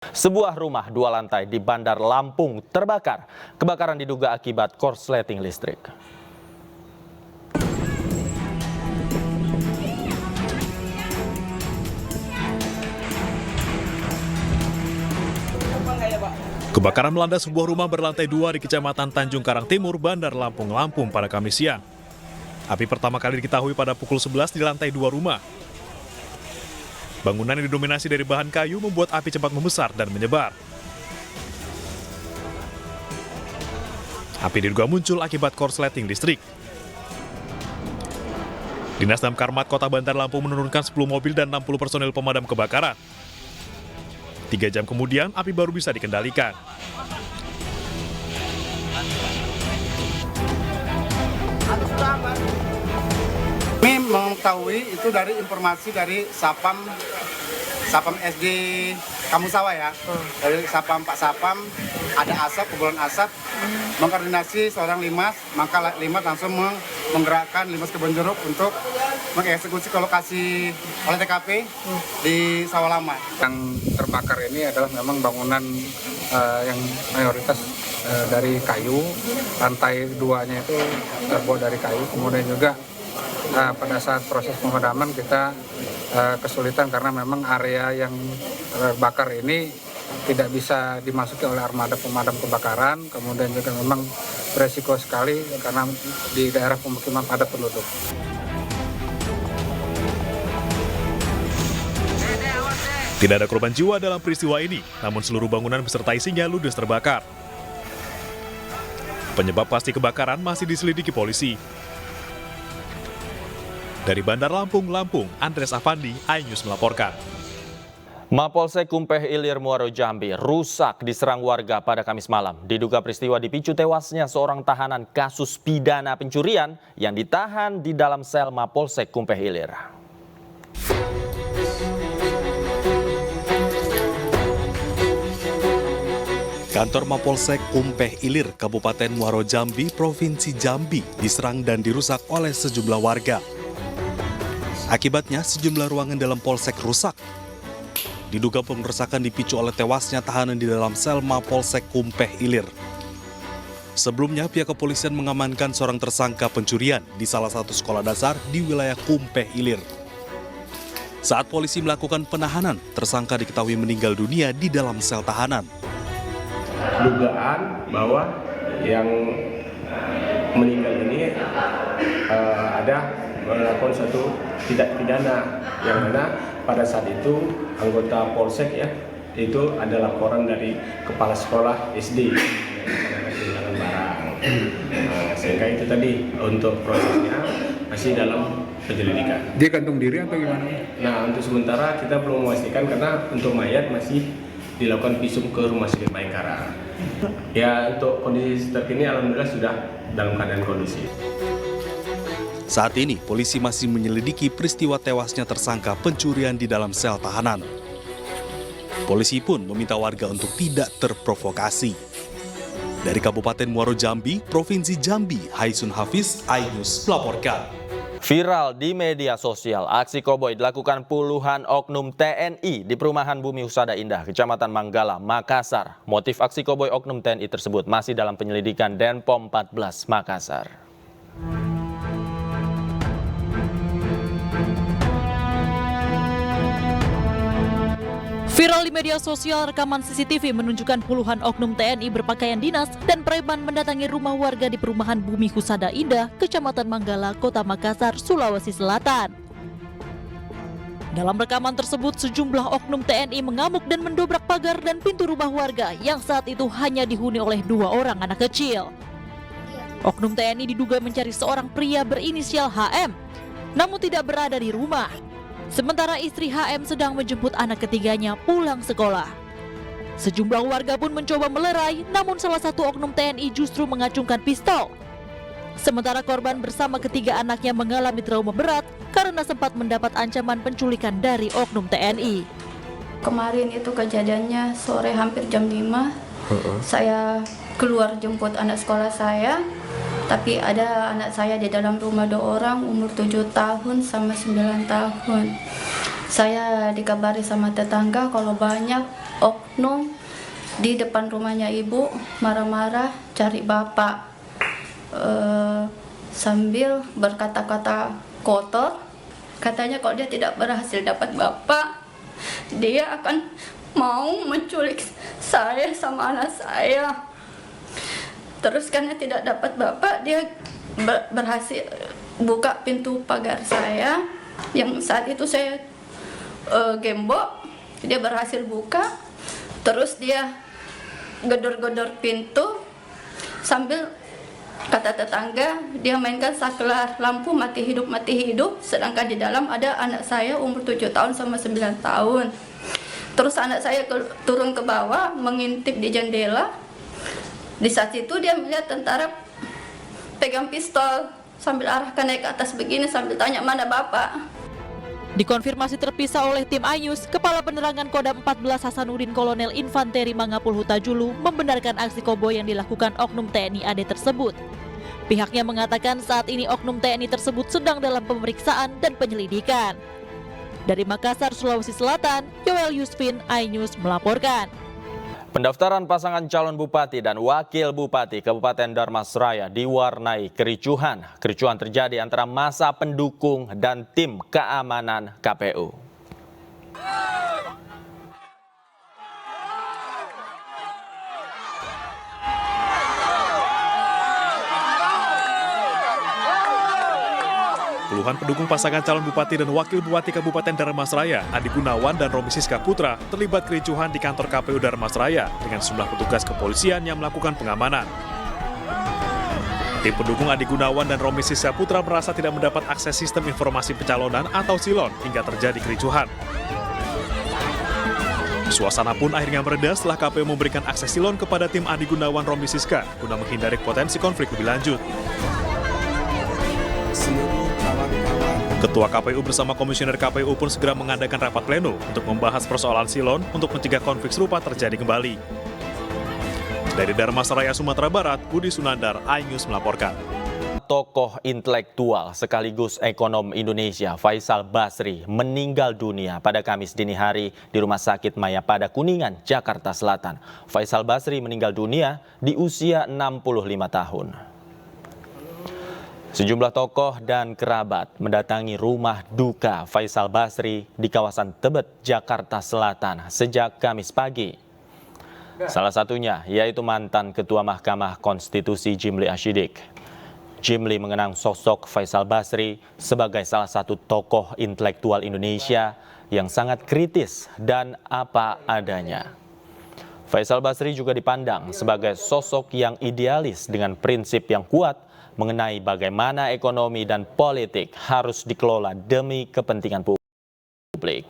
Sebuah rumah 2 lantai di Bandar Lampung terbakar. Kebakaran diduga akibat korsleting listrik. Kebakaran melanda sebuah rumah berlantai 2 di Kecamatan Tanjung Karang Timur, Bandar Lampung, Lampung pada Kamis siang. Api pertama kali diketahui pada pukul 11 di lantai 2 rumah. Bangunan yang didominasi dari bahan kayu membuat api cepat membesar dan menyebar. Api diduga muncul akibat korsleting listrik. Dinas Damkar Kota Bandar Lampung menurunkan 10 mobil dan 60 personil pemadam kebakaran. 3 jam kemudian, api baru bisa dikendalikan. Kami mengetahui itu dari informasi dari Sapam SD Kamusawa ya. Dari Sapam Pak Sapam ada asap, kumpulan asap. Mengkoordinasi seorang limas, maka limas langsung menggerakkan limas kebun jeruk untuk mengeksekusi ke lokasi oleh TKP di Sawah Lama. Yang terbakar ini adalah memang bangunan yang mayoritas dari kayu, lantai 2-nya itu terbuat dari kayu, kemudian juga pada saat proses pemadaman kita kesulitan karena memang area yang terbakar ini tidak bisa dimasuki oleh armada pemadam kebakaran, kemudian juga memang beresiko sekali karena di daerah pemukiman padat penduduk. Tidak ada korban jiwa dalam peristiwa ini, namun seluruh bangunan beserta isinya ludes terbakar. Penyebab pasti kebakaran masih diselidiki polisi. Dari Bandar Lampung, Andres Afandi, iNews melaporkan. Mapolsek Kumpeh Ilir Muaro Jambi rusak diserang warga pada Kamis malam. Diduga peristiwa dipicu tewasnya seorang tahanan kasus pidana pencurian yang ditahan di dalam sel Mapolsek Kumpeh Ilir. Kantor Mapolsek Kumpeh Ilir, Kabupaten Muaro Jambi, Provinsi Jambi, diserang dan dirusak oleh sejumlah warga. Akibatnya, sejumlah ruangan dalam polsek rusak. Diduga pengerusakan dipicu oleh tewasnya tahanan di dalam sel Mapolsek Kumpeh Ilir. Sebelumnya, pihak kepolisian mengamankan seorang tersangka pencurian di salah satu sekolah dasar di wilayah Kumpeh Ilir. Saat polisi melakukan penahanan, tersangka diketahui meninggal dunia di dalam sel tahanan. Dugaan bahwa yang meninggal ini ada melakukan suatu tindak pidana yang mana pada saat itu anggota polsek ya itu ada laporan dari kepala sekolah SD karena kehilangan barang. Sehingga itu tadi untuk prosesnya masih dalam penyelidikan. Dia gantung diri atau gimana? Nah untuk sementara kita belum memastikan karena untuk mayat masih dilakukan visum ke Rumah Sakit Bayangkara. Ya untuk kondisi terkini alhamdulillah sudah dalam keadaan kondusif. Saat ini, polisi masih menyelidiki peristiwa tewasnya tersangka pencurian di dalam sel tahanan. Polisi pun meminta warga untuk tidak terprovokasi. Dari Kabupaten Muaro Jambi, Provinsi Jambi, Haisun Hafiz, iNews melaporkan. Viral di media sosial, aksi koboi dilakukan puluhan oknum TNI di Perumahan Bumi Husada Indah, Kecamatan Manggala, Makassar. Motif aksi koboi oknum TNI tersebut masih dalam penyelidikan Denpom 14 Makassar. Viral di media sosial, rekaman CCTV menunjukkan puluhan oknum TNI berpakaian dinas dan preman mendatangi rumah warga di Perumahan Bumi Husada Indah, Kecamatan Manggala, Kota Makassar, Sulawesi Selatan. Dalam rekaman tersebut, sejumlah oknum TNI mengamuk dan mendobrak pagar dan pintu rumah warga yang saat itu hanya dihuni oleh 2 orang anak kecil. Oknum TNI diduga mencari seorang pria berinisial HM, namun tidak berada di rumah. Sementara istri HM sedang menjemput anak ketiganya pulang sekolah. Sejumlah warga pun mencoba melerai, namun salah satu oknum TNI justru mengacungkan pistol. Sementara korban bersama ketiga anaknya mengalami trauma berat karena sempat mendapat ancaman penculikan dari oknum TNI. Kemarin itu kejadiannya sore hampir jam 5. Saya keluar jemput anak sekolah saya. Tapi ada anak saya di dalam rumah 2 orang, umur 7 tahun sama 9 tahun. Saya dikabari sama tetangga kalau banyak oknum di depan rumahnya ibu marah-marah cari bapak sambil berkata-kata kotor. Katanya kalau dia tidak berhasil dapat bapak, dia akan mau menculik saya sama anak saya. Terus karena tidak dapat bapak, dia berhasil buka pintu pagar saya yang saat itu saya gembok. Dia berhasil buka, terus dia gedor-gedor pintu sambil kata tetangga dia mainkan saklar lampu mati hidup, sedangkan di dalam ada anak saya umur 7 tahun sama 9 tahun. Terus anak saya turun ke bawah mengintip di jendela. Di saat itu dia melihat tentara pegang pistol sambil arahkan naik ke atas begini sambil tanya mana bapak. Dikonfirmasi terpisah oleh tim Ayus, Kepala Penerangan Kodam 14 Hasanuddin Kolonel Infanteri Mangapul Hutajulu membenarkan aksi koboi yang dilakukan oknum TNI AD tersebut. Pihaknya mengatakan saat ini oknum TNI tersebut sedang dalam pemeriksaan dan penyelidikan. Dari Makassar, Sulawesi Selatan, Yoel Yusfin, iNews melaporkan. Pendaftaran pasangan calon bupati dan wakil bupati Kabupaten Dharmasraya diwarnai kericuhan. Kericuhan terjadi antara massa pendukung dan tim keamanan KPU. Puluhan pendukung pasangan calon bupati dan wakil bupati Kabupaten Dharmasraya, Adi Gunawan dan Romi Siska Putra, terlibat kericuhan di kantor KPU Dharmasraya dengan sejumlah petugas kepolisian yang melakukan pengamanan. Tim pendukung Adi Gunawan dan Romi Siska Putra merasa tidak mendapat akses sistem informasi pencalonan atau silon hingga terjadi kericuhan. Suasana pun akhirnya mereda setelah KPU memberikan akses silon kepada tim Adi Gunawan Romi Siska guna menghindari potensi konflik lebih lanjut. Ketua KPU bersama Komisioner KPU pun segera mengadakan rapat pleno untuk membahas persoalan silon untuk mencegah konflik serupa terjadi kembali. Dari Dharmasraya, Sumatera Barat, Budi Sunandar, iNews melaporkan. Tokoh intelektual sekaligus ekonom Indonesia Faisal Basri meninggal dunia pada Kamis dini hari di Rumah Sakit Mayapada Kuningan, Jakarta Selatan. Faisal Basri meninggal dunia di usia 65 tahun. Sejumlah tokoh dan kerabat mendatangi rumah duka Faisal Basri di kawasan Tebet, Jakarta Selatan sejak Kamis pagi. Salah satunya yaitu mantan Ketua Mahkamah Konstitusi Jimli Ashidik. Jimli mengenang sosok Faisal Basri sebagai salah satu tokoh intelektual Indonesia yang sangat kritis dan apa adanya. Faisal Basri juga dipandang sebagai sosok yang idealis dengan prinsip yang kuat mengenai bagaimana ekonomi dan politik harus dikelola demi kepentingan publik.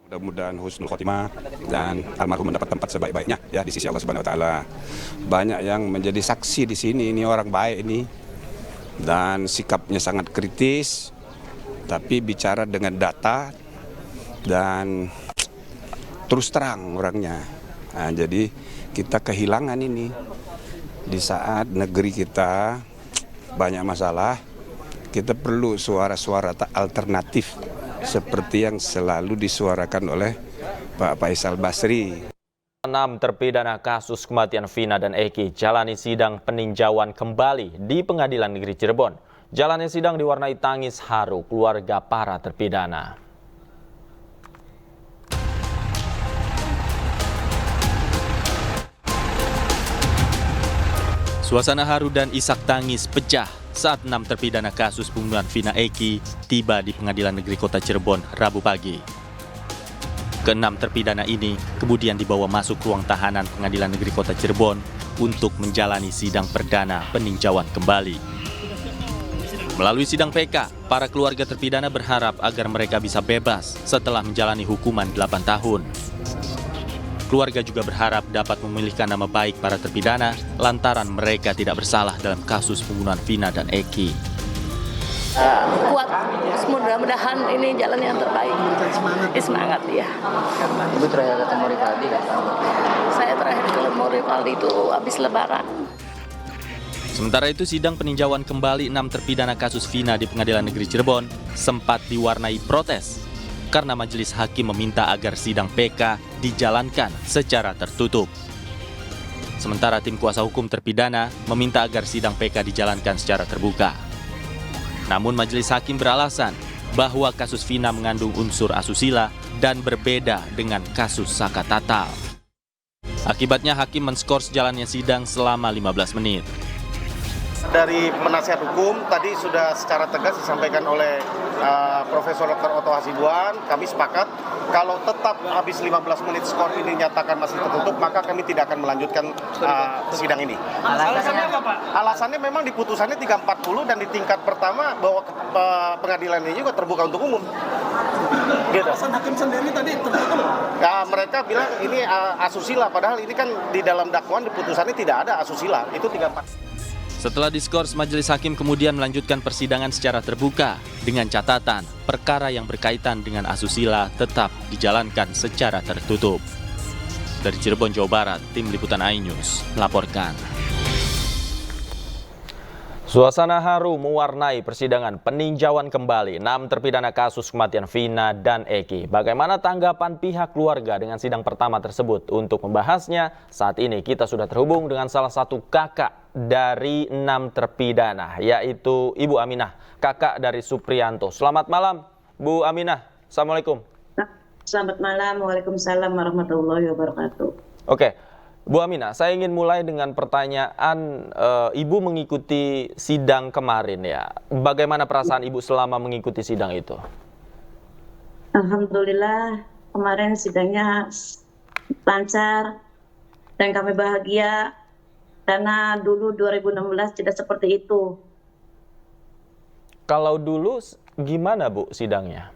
Mudah-mudahan husnul khotimah dan almarhum mendapat tempat sebaik-baiknya ya di sisi Allah Subhanahu wa taala. Banyak yang menjadi saksi di sini, ini orang baik ini. Dan sikapnya sangat kritis tapi bicara dengan data dan terus terang orangnya. Nah, jadi kita kehilangan ini di saat negeri kita banyak masalah. Kita perlu suara-suara alternatif seperti yang selalu disuarakan oleh Pak Faisal Basri. 6 terpidana kasus kematian Vina dan Eki jalani sidang peninjauan kembali di Pengadilan Negeri Cirebon. Jalannya sidang diwarnai tangis haru keluarga para terpidana. Suasana haru dan isak tangis pecah saat 6 terpidana kasus pembunuhan Vina Eki tiba di Pengadilan Negeri Kota Cirebon Rabu pagi. Ke-6 terpidana ini kemudian dibawa masuk ruang tahanan Pengadilan Negeri Kota Cirebon untuk menjalani sidang perdana peninjauan kembali. Melalui sidang PK, para keluarga terpidana berharap agar mereka bisa bebas setelah menjalani hukuman 8 tahun. Keluarga juga berharap dapat memulihkan nama baik para terpidana lantaran mereka tidak bersalah dalam kasus pembunuhan Vina dan Eki. Kuat, mudah-mudahan ini jalan yang terbaik. Semangat ya. Ibu terakhir ketemu Rivaldi kan? Saya terakhir ketemu Rivaldi itu habis Lebaran. Sementara itu, sidang peninjauan kembali 6 terpidana kasus Vina di Pengadilan Negeri Cirebon sempat diwarnai protes karena majelis hakim meminta agar sidang PK dijalankan secara tertutup. Sementara tim kuasa hukum terpidana meminta agar sidang PK dijalankan secara terbuka. Namun majelis hakim beralasan bahwa kasus Vina mengandung unsur asusila dan berbeda dengan kasus Saka Tatal. Akibatnya hakim menskors jalannya sidang selama 15 menit. Dari penasihat hukum tadi sudah secara tegas disampaikan oleh Profesor Dr. Otto Hasibuan, kami sepakat kalau tetap habis 15 menit skor ini nyatakan masih tertutup, maka kami tidak akan melanjutkan sidang ini. Alasannya apa, Pak? Alasannya memang di putusannya 340 dan di tingkat pertama bahwa pengadilan ini juga terbuka untuk umum. Gitu. Alasan hakim sendiri tadi tertutup? Ya, mereka bilang ini asusila, padahal ini kan di dalam dakwaan di putusannya tidak ada asusila, itu 340. Setelah diskors, majelis hakim kemudian melanjutkan persidangan secara terbuka dengan catatan perkara yang berkaitan dengan asusila tetap dijalankan secara tertutup. Dari Cirebon, Jawa Barat, tim liputan iNews melaporkan. Suasana haru mewarnai persidangan peninjauan kembali 6 terpidana kasus kematian Vina dan Eki. Bagaimana tanggapan pihak keluarga dengan sidang pertama tersebut? Untuk membahasnya, saat ini kita sudah terhubung dengan salah satu kakak dari 6 terpidana, yaitu Ibu Aminah, kakak dari Supriyanto. Selamat malam, Bu Aminah. Assalamualaikum. Selamat malam, waalaikumsalam warahmatullahi wabarakatuh. Oke, Bu Aminah, saya ingin mulai dengan pertanyaan. Ibu mengikuti sidang kemarin ya. Bagaimana perasaan Ibu selama mengikuti sidang itu? Alhamdulillah, kemarin sidangnya lancar dan kami bahagia karena dulu 2016 tidak seperti itu. Kalau dulu gimana Bu sidangnya?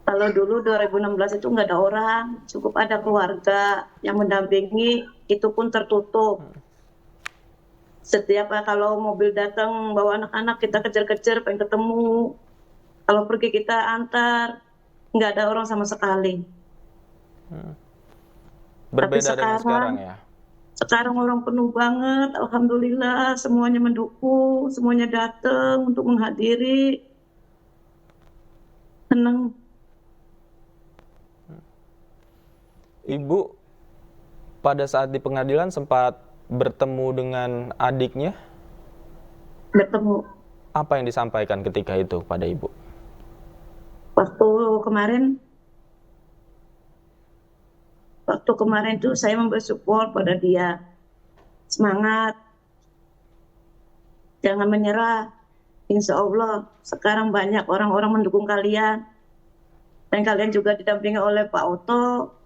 Kalau dulu 2016 itu nggak ada orang, cukup ada keluarga yang mendampingi, itu pun tertutup. Setiap kalau mobil datang bawa anak-anak kita kejar-kejar pengen ketemu. Kalau pergi kita antar, nggak ada orang sama sekali. Berbeda dengan sekarang ya? Sekarang orang penuh banget, alhamdulillah semuanya mendukung, semuanya datang untuk menghadiri. Senang. Ibu pada saat di pengadilan sempat bertemu dengan adiknya? Bertemu. Apa yang disampaikan ketika itu pada Ibu? Waktu kemarin itu saya memberi support pada dia. Semangat. Jangan menyerah. Insya Allah sekarang banyak orang-orang mendukung kalian. Dan kalian juga didampingi oleh Pak Otto.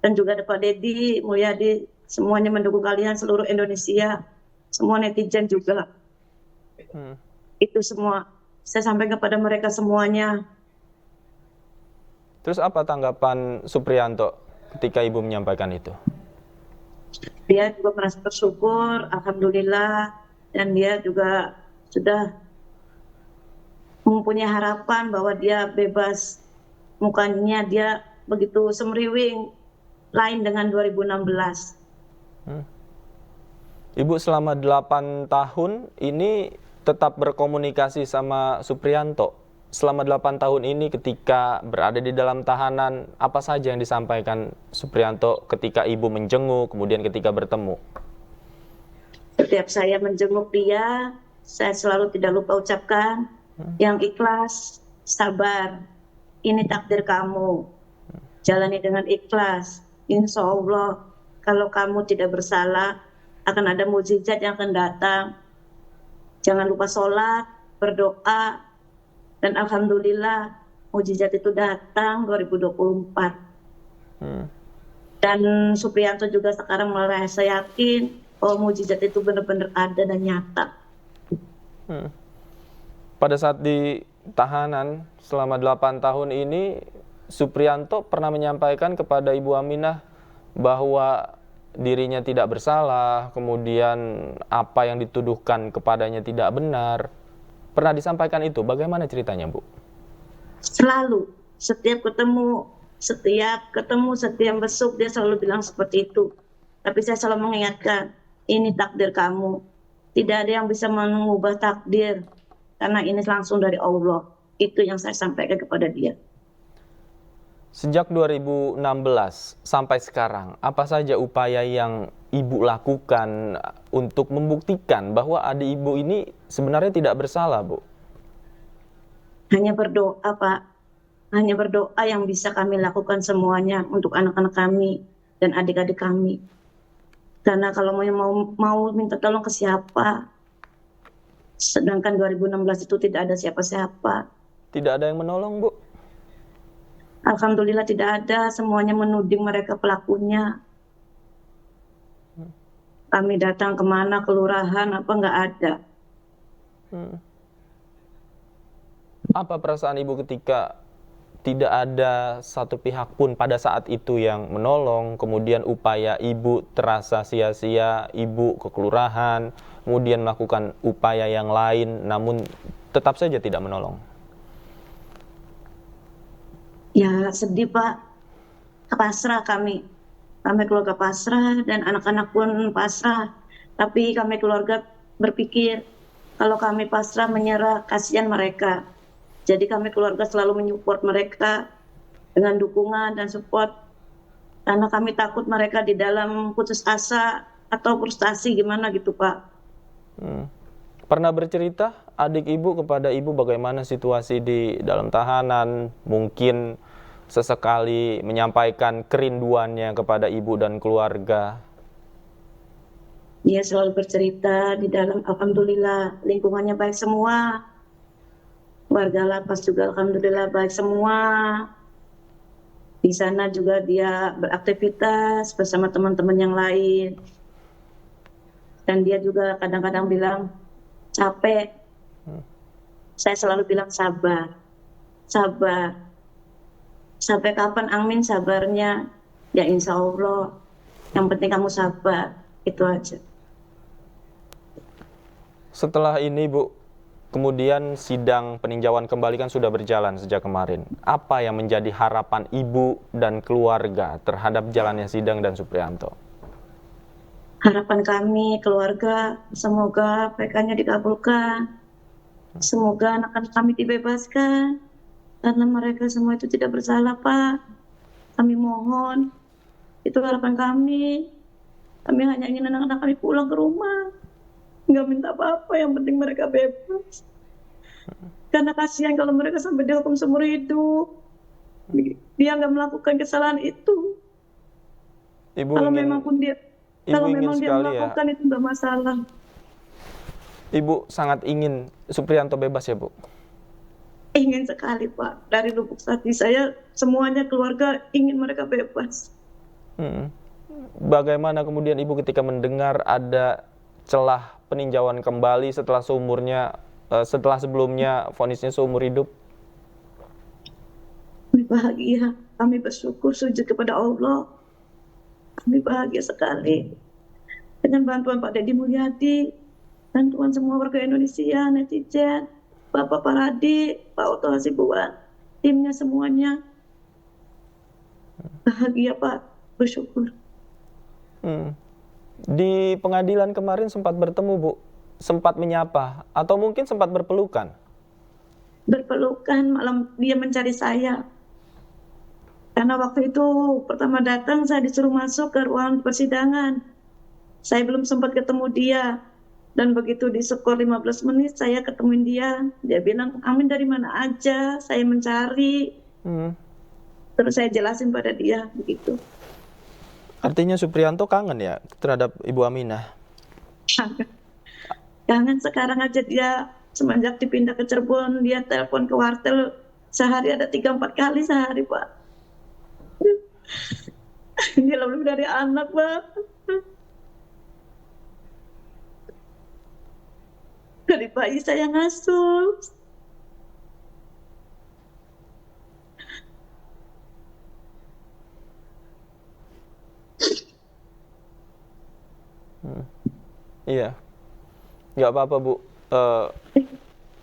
Dan juga ada Pak Dedi, Mulyadi, semuanya mendukung kalian, seluruh Indonesia, semua netizen juga. Itu semua, saya sampaikan kepada mereka semuanya. Terus apa tanggapan Supriyanto ketika Ibu menyampaikan itu? Dia juga merasa bersyukur, alhamdulillah, dan dia juga sudah mempunyai harapan bahwa dia bebas. Mukanya dia begitu semriwing, lain dengan 2016. Ibu selama 8 tahun ini tetap berkomunikasi sama Supriyanto. Selama 8 tahun ini ketika berada di dalam tahanan, apa saja yang disampaikan Supriyanto ketika Ibu menjenguk, kemudian ketika bertemu? Setiap saya menjenguk dia, saya selalu tidak lupa ucapkan yang ikhlas, sabar, ini takdir kamu. Jalani dengan ikhlas. Insya Allah, kalau kamu tidak bersalah, akan ada mukjizat yang akan datang. Jangan lupa sholat, berdoa, dan alhamdulillah, mukjizat itu datang 2024. Dan Supriyanto juga sekarang merasa yakin bahwa mukjizat itu benar-benar ada dan nyata. Pada saat di tahanan selama 8 tahun ini, Supriyanto pernah menyampaikan kepada Ibu Aminah bahwa dirinya tidak bersalah, kemudian apa yang dituduhkan kepadanya tidak benar. Pernah disampaikan itu, bagaimana ceritanya, Bu? Selalu, setiap ketemu, setiap besuk dia selalu bilang seperti itu. Tapi saya selalu mengingatkan, ini takdir kamu. Tidak ada yang bisa mengubah takdir karena ini langsung dari Allah. Itu yang saya sampaikan kepada dia. Sejak 2016 sampai sekarang, apa saja upaya yang Ibu lakukan untuk membuktikan bahwa adik Ibu ini sebenarnya tidak bersalah, Bu? Hanya berdoa, Pak. Hanya berdoa yang bisa kami lakukan semuanya untuk anak-anak kami dan adik-adik kami. Karena kalau mau minta tolong ke siapa? Sedangkan 2016 itu tidak ada siapa-siapa. Tidak ada yang menolong, Bu? Alhamdulillah tidak ada, semuanya menuding mereka pelakunya. Kami datang kemana, kelurahan, apa nggak ada. Apa perasaan Ibu ketika tidak ada satu pihak pun pada saat itu yang menolong, kemudian upaya Ibu terasa sia-sia, Ibu ke kelurahan, kemudian melakukan upaya yang lain, namun tetap saja tidak menolong? Ya sedih, Pak. Pasrah kami. Kami keluarga pasrah dan anak-anak pun pasrah. Tapi kami keluarga berpikir kalau kami pasrah menyerah, kasihan mereka. Jadi kami keluarga selalu menyupport mereka dengan dukungan dan support. Karena kami takut mereka di dalam putus asa atau frustasi gimana gitu, Pak. Pernah bercerita adik Ibu kepada Ibu bagaimana situasi di dalam tahanan? Mungkin sesekali menyampaikan kerinduannya kepada Ibu dan keluarga? Dia selalu bercerita di dalam, alhamdulillah lingkungannya baik semua. Warga lapas juga alhamdulillah baik semua. Di sana juga dia beraktivitas bersama teman-teman yang lain. Dan dia juga kadang-kadang bilang capek. Saya selalu bilang sabar. Sabar. Sampai kapan Amin sabarnya? Ya insya Allah. Yang penting kamu sabar. Itu aja. Setelah ini, Bu, kemudian sidang peninjauan kembali kan sudah berjalan sejak kemarin. Apa yang menjadi harapan Ibu dan keluarga terhadap jalannya sidang dan Supriyanto? Harapan kami keluarga semoga PK-nya dikabulkan. Semoga anak-anak kami dibebaskan. Karena mereka semua itu tidak bersalah, Pak. Kami mohon. Itu harapan kami. Kami hanya ingin anak-anak kami pulang ke rumah. Nggak minta apa-apa, yang penting mereka bebas. Karena kasihan kalau mereka sampai dihukum seumur hidup. Dia nggak melakukan kesalahan itu. Ibu kalau ingin, memang pun dia, Ibu kalau ingin memang dia melakukan itu nggak masalah. Ibu sangat ingin Supriyanto bebas ya, Bu? Ingin sekali, Pak. Dari lubuk hati saya, semuanya keluarga ingin mereka bebas. Bagaimana kemudian Ibu ketika mendengar ada celah peninjauan kembali setelah sebelumnya vonisnya seumur hidup? Kami bahagia, kami bersyukur sujud kepada Allah. Kami bahagia sekali dengan bantuan Pak Deddy Mulyadi, bantuan semua warga Indonesia, netizen, Bapak Paradi, Pak Oto Hasibuan, timnya semuanya. Bahagia, Pak, bersyukur. Di pengadilan kemarin sempat bertemu, Bu? Sempat menyapa? Atau mungkin sempat berpelukan? Berpelukan, malam dia mencari saya. Karena waktu itu pertama datang saya disuruh masuk ke ruang persidangan. Saya belum sempat ketemu dia. Dan begitu di skor 15 menit saya ketemuin dia. Dia bilang, Amin dari mana aja, saya mencari. Terus saya jelasin pada dia begitu. Artinya Supriyanto kangen ya terhadap Ibu Aminah? Kangen. Sekarang aja dia semenjak dipindah ke Cirebon, dia telepon ke wartel sehari ada 3-4 kali sehari, Pak. Dia lebih dari anak, Pak. Dari bayi saya ngasuh. Iya, nggak apa-apa, Bu.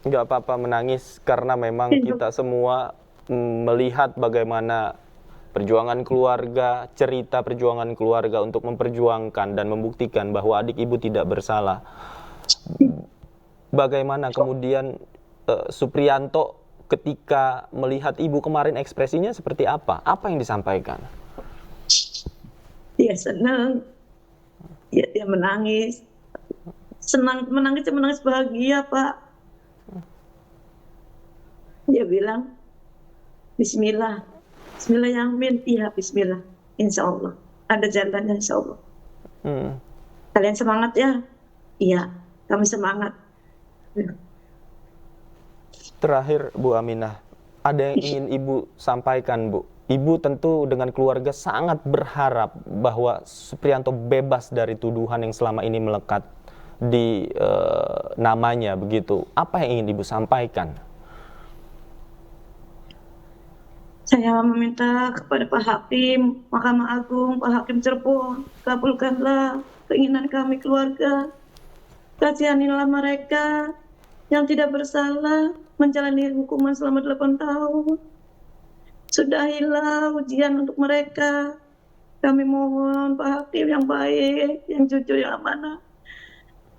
Nggak apa-apa menangis karena memang kita semua melihat bagaimana perjuangan keluarga, cerita perjuangan keluarga untuk memperjuangkan dan membuktikan bahwa adik Ibu tidak bersalah. Bagaimana kemudian Supriyanto ketika melihat ibu kemarin, ekspresinya seperti apa? Apa yang disampaikan? Dia senang, dia menangis. Menangis bahagia, Pak. Dia bilang, Bismillah. Bismillah ya amin. Iya, Bismillah. Insya Allah. Ada jalannya, insya Allah. Kalian semangat ya? Iya, kami semangat. Terakhir, Bu Aminah, ada yang ingin Ibu sampaikan, Bu? Ibu tentu dengan keluarga sangat berharap bahwa Supriyanto bebas dari tuduhan yang selama ini melekat di namanya, begitu. Apa yang ingin Ibu sampaikan? Saya meminta kepada Pak Hakim, Mahkamah Agung, Pak Hakim Cirebon, kabulkanlah keinginan kami keluarga. Kasihanilah mereka yang tidak bersalah menjalani hukuman selama 8 tahun. Sudahilah ujian untuk mereka. Kami mohon Pak Hakim yang baik, yang jujur, yang amanah.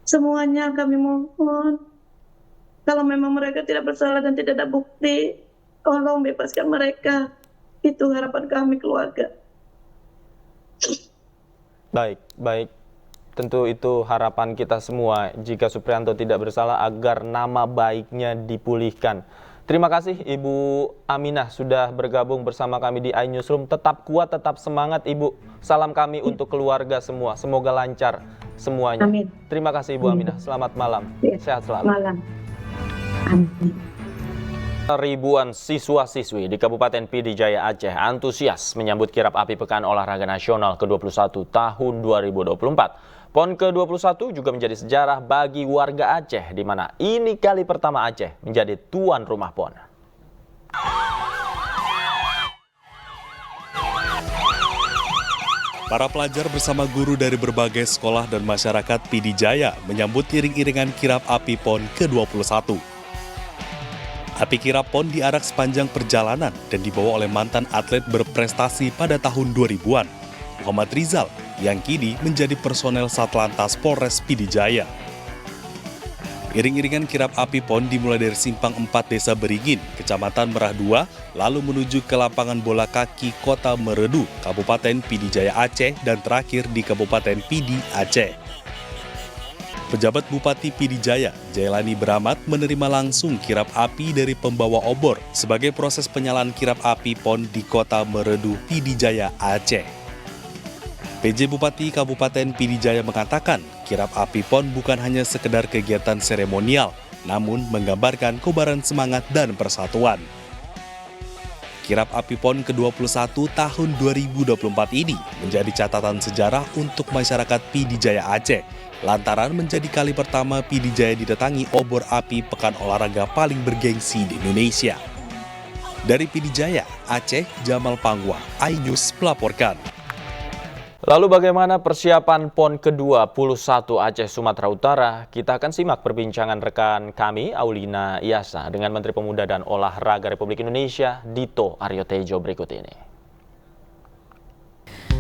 Semuanya kami mohon. Kalau memang mereka tidak bersalah dan tidak ada bukti, tolong bebaskan mereka. Itu harapan kami keluarga. Baik. Tentu itu harapan kita semua jika Supriyanto tidak bersalah agar nama baiknya dipulihkan. Terima kasih Ibu Aminah sudah bergabung bersama kami di iNewsroom. Tetap kuat, tetap semangat Ibu. Salam kami untuk keluarga semua. Semoga lancar semuanya. Amin. Terima kasih Ibu Aminah. Selamat malam. Sehat selalu. Malam. Amin. Ribuan siswa-siswi di Kabupaten Pidijaya Aceh antusias menyambut kirap api Pekan Olahraga Nasional ke-21 tahun 2024. PON ke-21 juga menjadi sejarah bagi warga Aceh, di mana ini kali pertama Aceh menjadi tuan rumah PON. Para pelajar bersama guru dari berbagai sekolah dan masyarakat Pidijaya menyambut iring-iringan kirap api PON ke-21. Api kirap PON diarak sepanjang perjalanan dan dibawa oleh mantan atlet berprestasi pada tahun 2000-an, Muhammad Rizal, yang kini menjadi personel Satlantas Polres Pidijaya. Iring-iringan kirap api PON dimulai dari Simpang 4 Desa Beringin, Kecamatan Merah 2, lalu menuju ke lapangan bola kaki Kota Meredu, Kabupaten Pidijaya Aceh, dan terakhir di Kabupaten Pidi Aceh. Pejabat Bupati Pidijaya, Jailani Bramat, menerima langsung kirap api dari pembawa obor sebagai proses penyalaan kirap api PON di Kota Meredu, Pidijaya, Aceh. PJ Bupati Kabupaten Pidijaya mengatakan, kirap api PON bukan hanya sekedar kegiatan seremonial, namun menggambarkan kobaran semangat dan persatuan. Kirap api PON ke-21 tahun 2024 ini menjadi catatan sejarah untuk masyarakat Pidijaya Aceh, lantaran menjadi kali pertama Pidijaya didatangi obor api Pekan Olahraga paling bergengsi di Indonesia. Dari Pidijaya, Aceh, Jamal Pangwa, iNews melaporkan. Lalu bagaimana persiapan PON ke-21 Aceh Sumatera Utara? Kita akan simak perbincangan rekan kami, Aulina Iyasa, dengan Menteri Pemuda dan Olahraga Republik Indonesia, Dito Aryotejo berikut ini.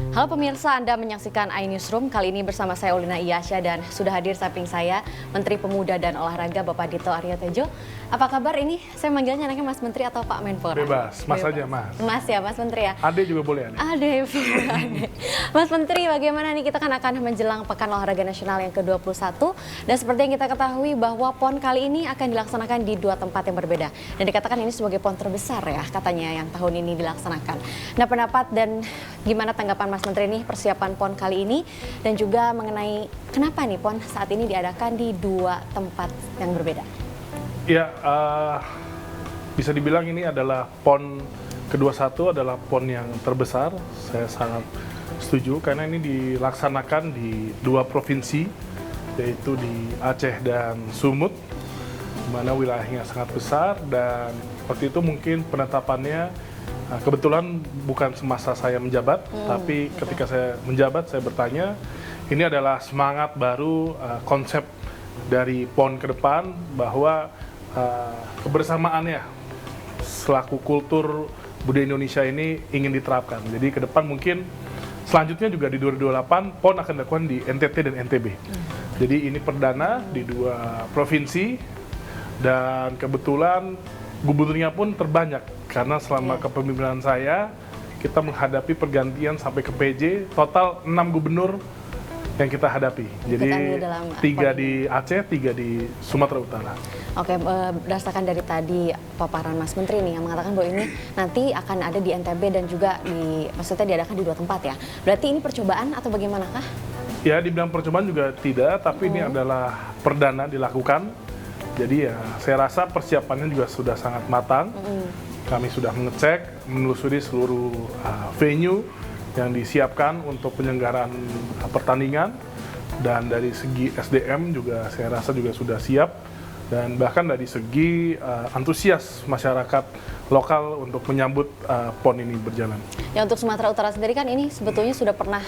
Halo pemirsa, Anda menyaksikan iNewsroom. Kali ini bersama saya Aulina Iyasa dan sudah hadir samping saya Menteri Pemuda dan Olahraga Bapak Dito Aryotejo. Apa kabar ini? Saya manggilnya anaknya Mas Menteri atau Pak Menpora? Bebas, Mas aja Mas. Mas ya, Mas Menteri ya? Ade juga boleh, Ade. Ade. Mas Menteri, bagaimana nih kita kan akan menjelang Pekan Olahraga Nasional yang ke-21. Dan seperti yang kita ketahui bahwa PON kali ini akan dilaksanakan di 2 tempat yang berbeda. Dan dikatakan ini sebagai PON terbesar ya katanya yang tahun ini dilaksanakan. Nah, pendapat dan gimana tanggapan Mas Menteri nih persiapan PON kali ini dan juga mengenai kenapa nih PON saat ini diadakan di 2 tempat yang berbeda? Ya, bisa dibilang ini adalah PON ke-21 adalah PON yang terbesar. Saya sangat setuju karena ini dilaksanakan di 2 provinsi, yaitu di Aceh dan Sumut, di mana wilayahnya sangat besar dan waktu itu mungkin penetapannya kebetulan bukan semasa saya menjabat, tapi ketika saya menjabat saya bertanya, ini adalah semangat baru konsep dari PON ke depan bahwa kebersamaannya selaku kultur budaya Indonesia ini ingin diterapkan. Jadi ke depan mungkin selanjutnya juga di 2028 PON akan dilakukan di NTT dan NTB. Jadi ini perdana di 2 provinsi dan kebetulan gubernurnya pun terbanyak karena selama kepemimpinan saya kita menghadapi pergantian sampai ke PJ, total 6 gubernur yang kita hadapi. Jadi 3 di Aceh, 3 di Sumatera Utara. Oke, berdasarkan dari tadi paparan Mas Menteri nih yang mengatakan bahwa ini nanti akan ada di NTB dan juga maksudnya diadakan di 2 tempat ya. Berarti ini percobaan atau bagaimanakah? Ya, dibilang percobaan juga tidak, tapi ini adalah perdana dilakukan. Jadi ya, saya rasa persiapannya juga sudah sangat matang. Kami sudah mengecek, menelusuri seluruh venue yang disiapkan untuk penyelenggaraan pertandingan, dan dari segi SDM juga saya rasa juga sudah siap, dan bahkan dari segi antusias masyarakat lokal untuk menyambut PON ini berjalan. Ya, untuk Sumatera Utara sendiri kan ini sebetulnya sudah pernah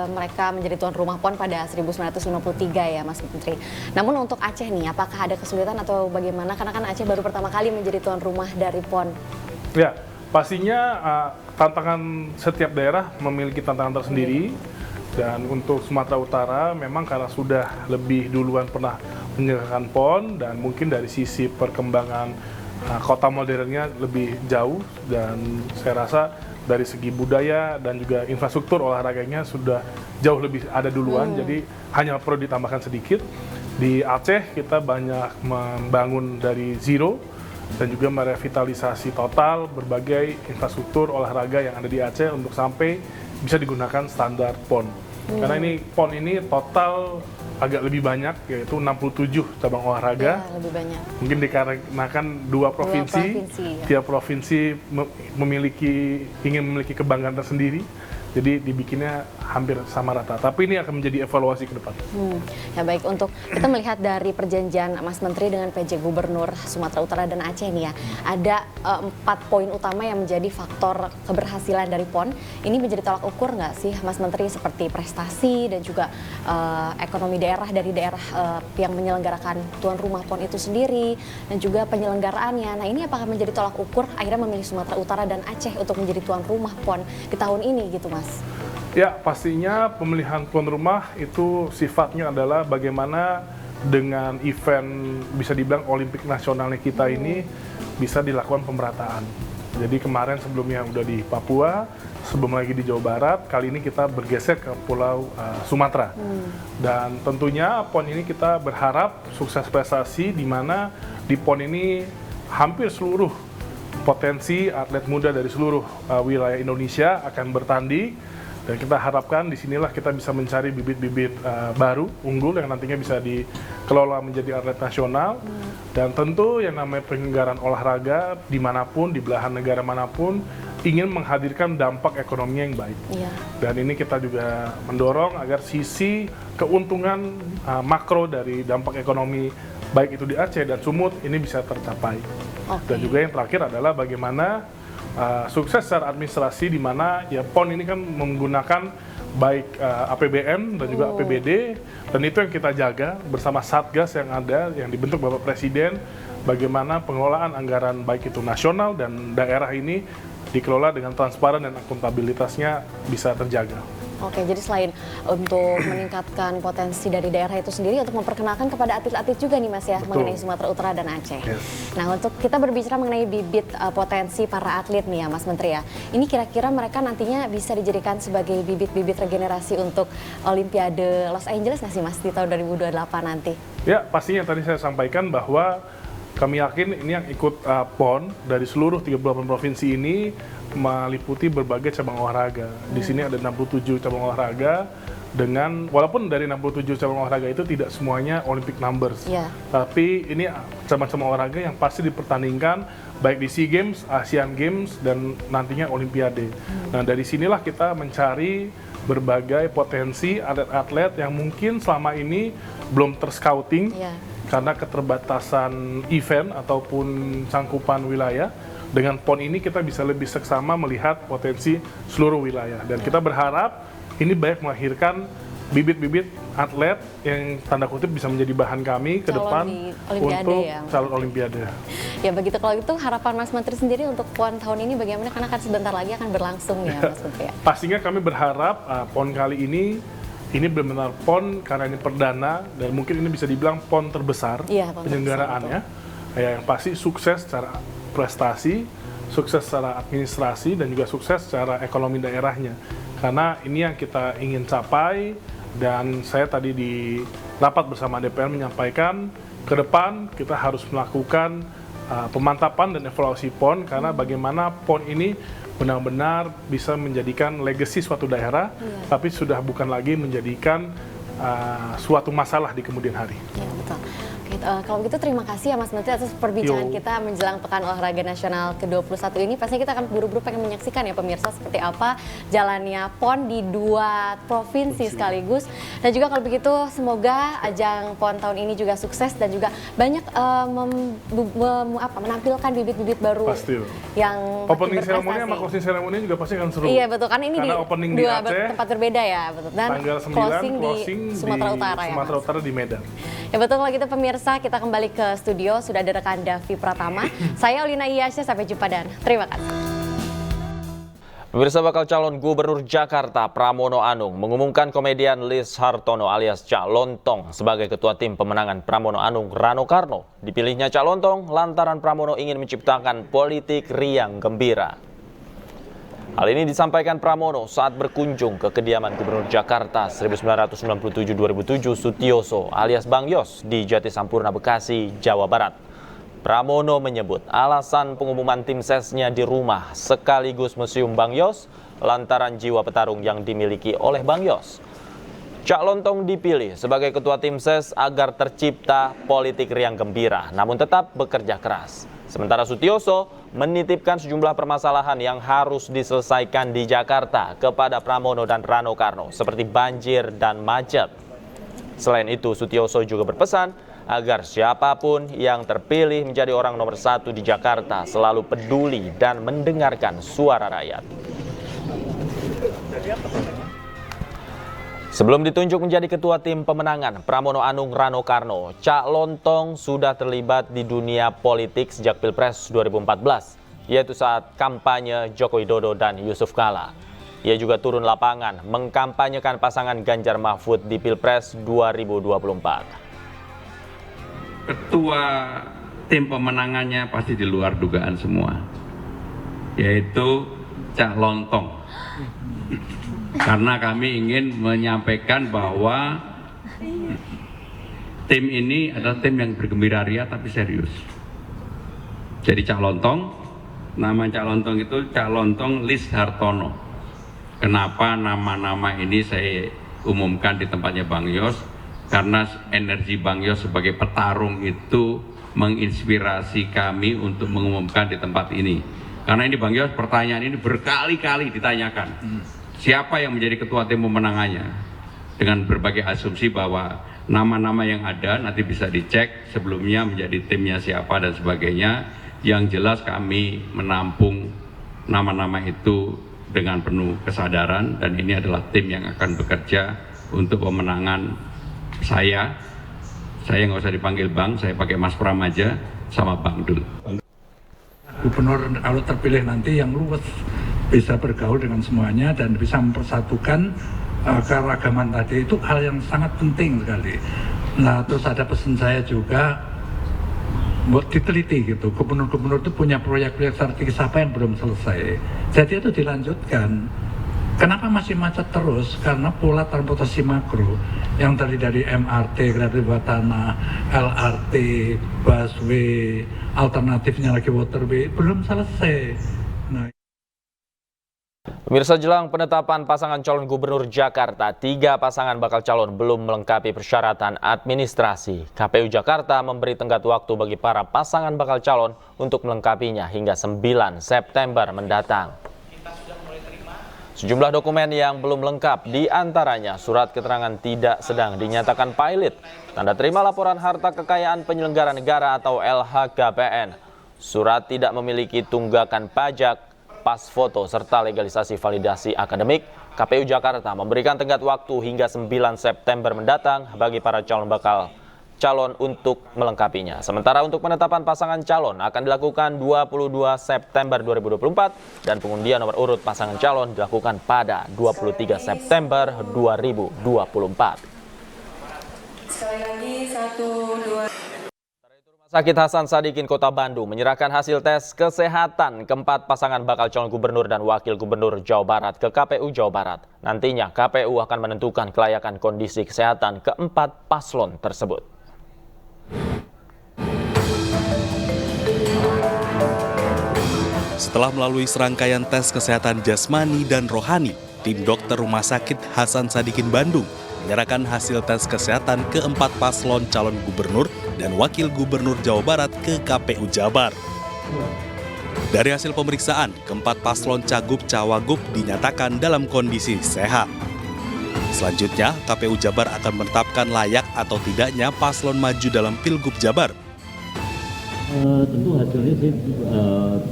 mereka menjadi tuan rumah PON pada 1953 ya Mas Menteri. Namun untuk Aceh nih, apakah ada kesulitan atau bagaimana? Karena kan Aceh baru pertama kali menjadi tuan rumah dari PON. Ya, pastinya tantangan setiap daerah memiliki tantangan tersendiri. Dan untuk Sumatera Utara memang karena sudah lebih duluan pernah menyelenggarakan PON dan mungkin dari sisi perkembangan kota modernnya lebih jauh, dan saya rasa dari segi budaya dan juga infrastruktur olahraganya sudah jauh lebih ada duluan, jadi hanya perlu ditambahkan sedikit. Di Aceh kita banyak membangun dari zero dan juga merevitalisasi total berbagai infrastruktur olahraga yang ada di Aceh untuk sampai bisa digunakan standar PON. Karena ini PON ini total agak lebih banyak, yaitu 67 cabang olahraga. Ya, lebih banyak. Mungkin dikarenakan 2 provinsi, tiap provinsi ingin memiliki kebanggaan tersendiri. Jadi dibikinnya hampir sama rata. Tapi ini akan menjadi evaluasi ke depan. Ya baik, untuk kita melihat dari perjanjian Mas Menteri dengan PJ Gubernur Sumatera Utara dan Aceh nih ya, ada 4 poin utama yang menjadi faktor keberhasilan dari PON. Ini menjadi tolak ukur nggak sih Mas Menteri, seperti prestasi dan juga ekonomi daerah dari daerah yang menyelenggarakan tuan rumah PON itu sendiri dan juga penyelenggaraannya. Nah, ini apakah menjadi tolak ukur akhirnya memilih Sumatera Utara dan Aceh untuk menjadi tuan rumah PON di tahun ini gitu Mas? Ya, pastinya pemilihan tuan rumah itu sifatnya adalah bagaimana dengan event bisa dibilang Olimpik nasionalnya kita ini bisa dilakukan pemerataan. Jadi kemarin sebelumnya udah di Papua, sebelum lagi di Jawa Barat, kali ini kita bergeser ke Pulau Sumatera. Dan tentunya PON ini kita berharap sukses prestasi, di mana di PON ini hampir seluruh potensi atlet muda dari seluruh wilayah Indonesia akan bertanding, dan kita harapkan disinilah kita bisa mencari bibit-bibit baru, unggul yang nantinya bisa dikelola menjadi atlet nasional. Dan tentu yang namanya penyelenggaraan olahraga dimanapun, di belahan negara manapun, ingin menghadirkan dampak ekonomi yang baik. Dan ini kita juga mendorong agar sisi keuntungan makro dari dampak ekonomi baik itu di Aceh dan Sumut ini bisa tercapai. Dan juga yang terakhir adalah bagaimana sukses secara administrasi, di mana ya PON ini kan menggunakan baik APBN dan juga APBD, dan itu yang kita jaga bersama Satgas yang ada, yang dibentuk Bapak Presiden, bagaimana pengelolaan anggaran baik itu nasional dan daerah ini dikelola dengan transparan dan akuntabilitasnya bisa terjaga. Oke, jadi selain untuk meningkatkan potensi dari daerah itu sendiri, untuk memperkenalkan kepada atlet-atlet juga nih Mas ya, mengenai Sumatera Utara dan Aceh. Nah, untuk kita berbicara mengenai bibit potensi para atlet nih ya Mas Menteri ya, ini kira-kira mereka nantinya bisa dijadikan sebagai bibit-bibit regenerasi untuk Olimpiade Los Angeles nggak sih Mas di tahun 2028 nanti? Ya, pastinya tadi saya sampaikan bahwa kami yakin ini yang ikut PON dari seluruh 38 provinsi ini meliputi berbagai cabang olahraga. Di sini ada 67 cabang olahraga, dengan walaupun dari 67 cabang olahraga itu tidak semuanya Olympic numbers, tapi ini cabang-cabang olahraga yang pasti dipertandingkan baik di SEA Games, Asian Games, dan nantinya Olimpiade. Nah, dari sinilah kita mencari berbagai potensi atlet-atlet yang mungkin selama ini belum terscouting karena keterbatasan event ataupun cangkupan wilayah. Dengan PON ini kita bisa lebih seksama melihat potensi seluruh wilayah, dan kita berharap ini banyak melahirkan bibit-bibit atlet yang tanda kutip bisa menjadi bahan kami ke depan untuk calon Olimpiade. Ya begitu, kalau itu harapan Mas Menteri sendiri untuk PON tahun ini bagaimana, karena kan sebentar lagi akan berlangsung ya Mas Menteri ya? Pastinya kami berharap PON kali ini ini benar-benar PON karena ini perdana dan mungkin ini bisa dibilang PON terbesar penyelenggaraannya. Yang pasti sukses secara prestasi, sukses secara administrasi, dan juga sukses secara ekonomi daerahnya. Karena ini yang kita ingin capai, dan saya tadi di rapat bersama DPR menyampaikan ke depan kita harus melakukan pemantapan dan evaluasi PON, karena bagaimana PON ini benar-benar bisa menjadikan legacy suatu daerah, tapi sudah bukan lagi menjadikan suatu masalah di kemudian hari. Ya, betul. Kalau begitu terima kasih ya Mas Menteri atas perbincangan kita menjelang Pekan Olahraga Nasional ke-21 ini. Pastinya kita akan buru-buru pengen menyaksikan ya pemirsa seperti apa jalannya PON di 2 provinsi sekaligus. Dan juga kalau begitu semoga ajang PON tahun ini juga sukses dan juga banyak menampilkan bibit-bibit baru. Pasti. Yang opening ceremony sama closing ceremony juga pasti akan seru. Iya betul, kan ini karena di 2 tempat berbeda ya, betul. Dan tanggal 9 closing di Sumatera Utara ya. Sumatera Utara di Medan. Ya betul, kalau gitu pemirsa kita kembali ke studio, sudah ada rekan Davi Pratama. Saya Olina Iyasya, sampai jumpa dan terima kasih. Pemirsa, bakal calon gubernur Jakarta Pramono Anung mengumumkan komedian Lis Hartono alias Cak Lontong sebagai ketua tim pemenangan Pramono Anung Rano Karno. Dipilihnya Cak Lontong lantaran Pramono ingin menciptakan politik riang gembira. Hal ini disampaikan Pramono saat berkunjung ke kediaman Gubernur Jakarta 1997-2007 Sutioso alias Bang Yos di Jatisampurna, Bekasi, Jawa Barat. Pramono menyebut alasan pengumuman tim sesnya di rumah sekaligus Museum Bang Yos lantaran jiwa petarung yang dimiliki oleh Bang Yos. Cak Lontong dipilih sebagai ketua tim ses agar tercipta politik riang gembira namun tetap bekerja keras. Sementara Sutioso menitipkan sejumlah permasalahan yang harus diselesaikan di Jakarta kepada Pramono dan Rano Karno seperti banjir dan macet. Selain itu, Sutioso juga berpesan agar siapapun yang terpilih menjadi orang nomor 1 di Jakarta selalu peduli dan mendengarkan suara rakyat. Sebelum ditunjuk menjadi ketua tim pemenangan Pramono Anung Rano Karno, Cak Lontong sudah terlibat di dunia politik sejak Pilpres 2014, yaitu saat kampanye Joko Widodo dan Yusuf Kala. Ia juga turun lapangan mengkampanyekan pasangan Ganjar Mahfud di Pilpres 2024. Ketua tim pemenangannya pasti di luar dugaan semua, yaitu Cak Lontong. Karena kami ingin menyampaikan bahwa tim ini adalah tim yang bergembira ria tapi serius. Jadi Cak Lontong, nama Cak Lontong itu Cak Lontong Lis Hartono. Kenapa nama-nama ini saya umumkan di tempatnya Bang Yos? Karena energi Bang Yos sebagai petarung itu menginspirasi kami untuk mengumumkan di tempat ini. Karena ini Bang Yos, pertanyaan ini berkali-kali ditanyakan. Siapa yang menjadi ketua tim pemenangannya? Dengan berbagai asumsi bahwa nama-nama yang ada nanti bisa dicek sebelumnya menjadi timnya siapa dan sebagainya. Yang jelas kami menampung nama-nama itu dengan penuh kesadaran dan ini adalah tim yang akan bekerja untuk pemenangan saya. Saya nggak usah dipanggil Bang, saya pakai Mas Pram aja sama Bang Dul. Gubernur kalau terpilih nanti yang luwes bisa bergaul dengan semuanya dan bisa mempersatukan keragaman tadi, itu hal yang sangat penting sekali. Nah terus ada pesan saya juga buat diteliti gitu, gubernur-gubernur itu punya proyek-proyek strategis apa yang belum selesai, jadi itu dilanjutkan. Kenapa masih macet terus? Karena pola transportasi makro yang tadi dari MRT, kereta bawah tanah, LRT, busway, alternatifnya lagi waterway belum selesai. Nah, pemirsa, jelang penetapan pasangan calon gubernur Jakarta, 3 pasangan bakal calon belum melengkapi persyaratan administrasi. KPU Jakarta memberi tenggat waktu bagi para pasangan bakal calon untuk melengkapinya hingga 9 September mendatang. Sejumlah dokumen yang belum lengkap, diantaranya surat keterangan tidak sedang dinyatakan pilot, tanda terima laporan harta kekayaan penyelenggara negara atau LHKPN, surat tidak memiliki tunggakan pajak, pas foto, serta legalisasi validasi akademik. KPU Jakarta memberikan tenggat waktu hingga 9 September mendatang bagi para calon bakal calon untuk melengkapinya. Sementara untuk penetapan pasangan calon akan dilakukan 22 September 2024 dan pengundian nomor urut pasangan calon dilakukan pada 23 September 2024. Sekali lagi 1, 2. Sakit Hasan Sadikin Kota Bandung menyerahkan hasil tes kesehatan keempat pasangan bakal calon gubernur dan wakil gubernur Jawa Barat ke KPU Jawa Barat. Nantinya KPU akan menentukan kelayakan kondisi kesehatan keempat paslon tersebut. Setelah melalui serangkaian tes kesehatan jasmani dan rohani, tim dokter Rumah Sakit Hasan Sadikin Bandung menyerahkan hasil tes kesehatan keempat paslon calon gubernur dan wakil gubernur Jawa Barat ke KPU Jabar. Dari hasil pemeriksaan, keempat paslon cagup-cawagup dinyatakan dalam kondisi sehat. Selanjutnya, KPU Jabar akan menetapkan layak atau tidaknya paslon maju dalam Pilgub Jabar. Tentu hasilnya saya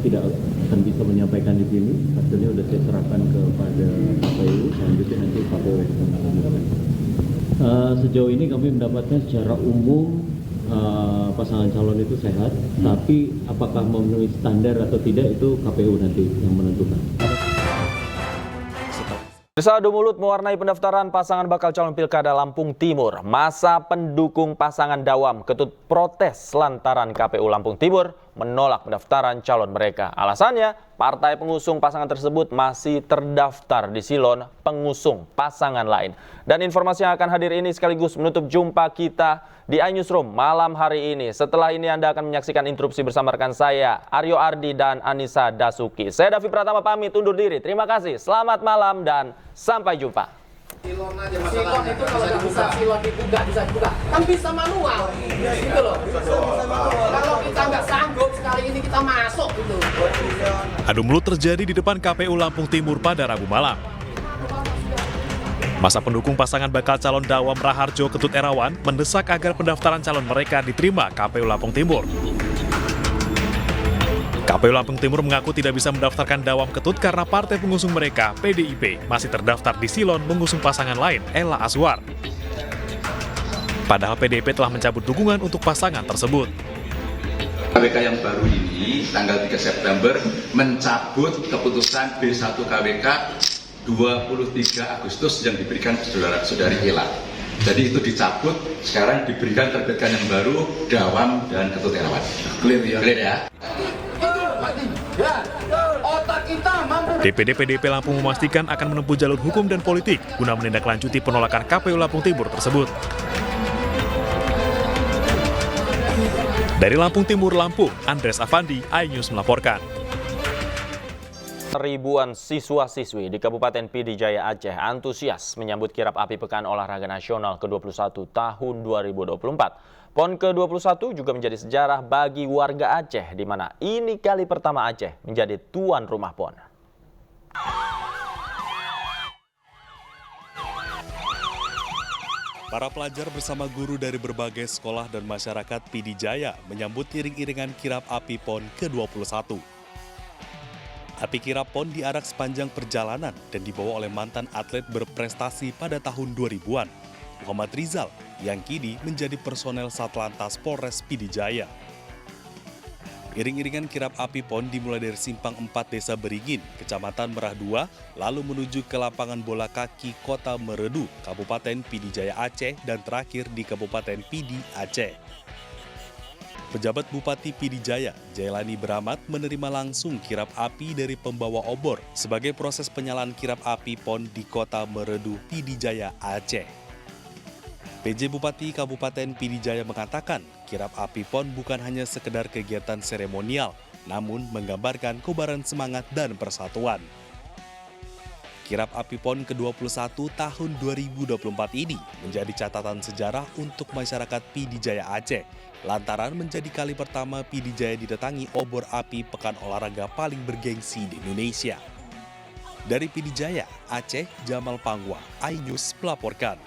tidak akan bisa menyampaikan di sini. Hasilnya sudah saya serahkan kepada KPU, selanjutnya nanti KPU akan menentukan. Sejauh ini kami mendapatkan secara umum pasangan calon itu sehat, tapi apakah memenuhi standar atau tidak itu KPU nanti yang menentukan. Adu mulut mewarnai pendaftaran pasangan bakal calon Pilkada Lampung Timur. Masa pendukung pasangan Dawam Ketut protes lantaran KPU Lampung Timur menolak pendaftaran calon mereka. Alasannya, partai pengusung pasangan tersebut masih terdaftar di silon pengusung pasangan lain. Dan informasi yang akan hadir ini sekaligus menutup jumpa kita di iNewsroom malam hari ini. Setelah ini Anda akan menyaksikan interupsi bersama rekan saya, Aryo Ardi dan Anissa Dasuki. Saya Davi Pratama pamit undur diri. Terima kasih, selamat malam dan sampai jumpa. Silon itu kalau nggak bisa silon itu nggak bisa juga, kan bisa manual, gitu loh. Kalau kita nggak sanggup sekali ini kita masuk gitu. Adu mulut terjadi di depan KPU Lampung Timur pada Rabu malam. Masa pendukung pasangan bakal calon Dawam Raharjo Ketut Erawan mendesak agar pendaftaran calon mereka diterima KPU Lampung Timur. KPU Lampung Timur mengaku tidak bisa mendaftarkan Dawam Ketut karena partai pengusung mereka, PDIP, masih terdaftar di silon mengusung pasangan lain, Ella Azwar. Padahal PDIP telah mencabut dukungan untuk pasangan tersebut. KWK yang baru ini, tanggal 3 September, mencabut keputusan B1 KWK 23 Agustus yang diberikan saudara-saudari Ella. Jadi itu dicabut, sekarang diberikan terbitkan yang baru, Dawam dan Ketut Erawan. Clear ya? Clear ya? DPD PDIP Lampung memastikan akan menempuh jalur hukum dan politik guna menindaklanjuti penolakan KPU Lampung Timur tersebut. Dari Lampung Timur, Lampung, Andres Afandi, iNews melaporkan. Ribuan siswa-siswi di Kabupaten Pidijaya Aceh antusias menyambut kirap api Pekan Olahraga Nasional ke-21 tahun 2024. PON ke-21 juga menjadi sejarah bagi warga Aceh, di mana ini kali pertama Aceh menjadi tuan rumah PON. Para pelajar bersama guru dari berbagai sekolah dan masyarakat Pidijaya menyambut iring-iringan kirap api PON ke-21. Api kirap PON diarak sepanjang perjalanan dan dibawa oleh mantan atlet berprestasi pada tahun 2000-an, Muhammad Rizal, yang kini menjadi personel Satlantas Polres Pidijaya. Iring-iringan kirap api PON dimulai dari Simpang 4 Desa Beringin, Kecamatan Merah 2, lalu menuju ke lapangan bola kaki Kota Meredu, Kabupaten Pidijaya Aceh, dan terakhir di Kabupaten Pidi Aceh. Pejabat Bupati Pidijaya, Jailani Bramat, menerima langsung kirap api dari pembawa obor sebagai proses penyalaan kirap api PON di Kota Meredu, Pidijaya, Aceh. PJ Bupati Kabupaten Pidijaya mengatakan, kirap api PON bukan hanya sekedar kegiatan seremonial, namun menggambarkan kobaran semangat dan persatuan. Kirap api PON ke-21 tahun 2024 ini menjadi catatan sejarah untuk masyarakat Pidijaya Aceh, lantaran menjadi kali pertama Pidijaya didatangi obor api Pekan Olahraga paling bergengsi di Indonesia. Dari Pidijaya, Aceh, Jamal Pangwa, iNews melaporkan.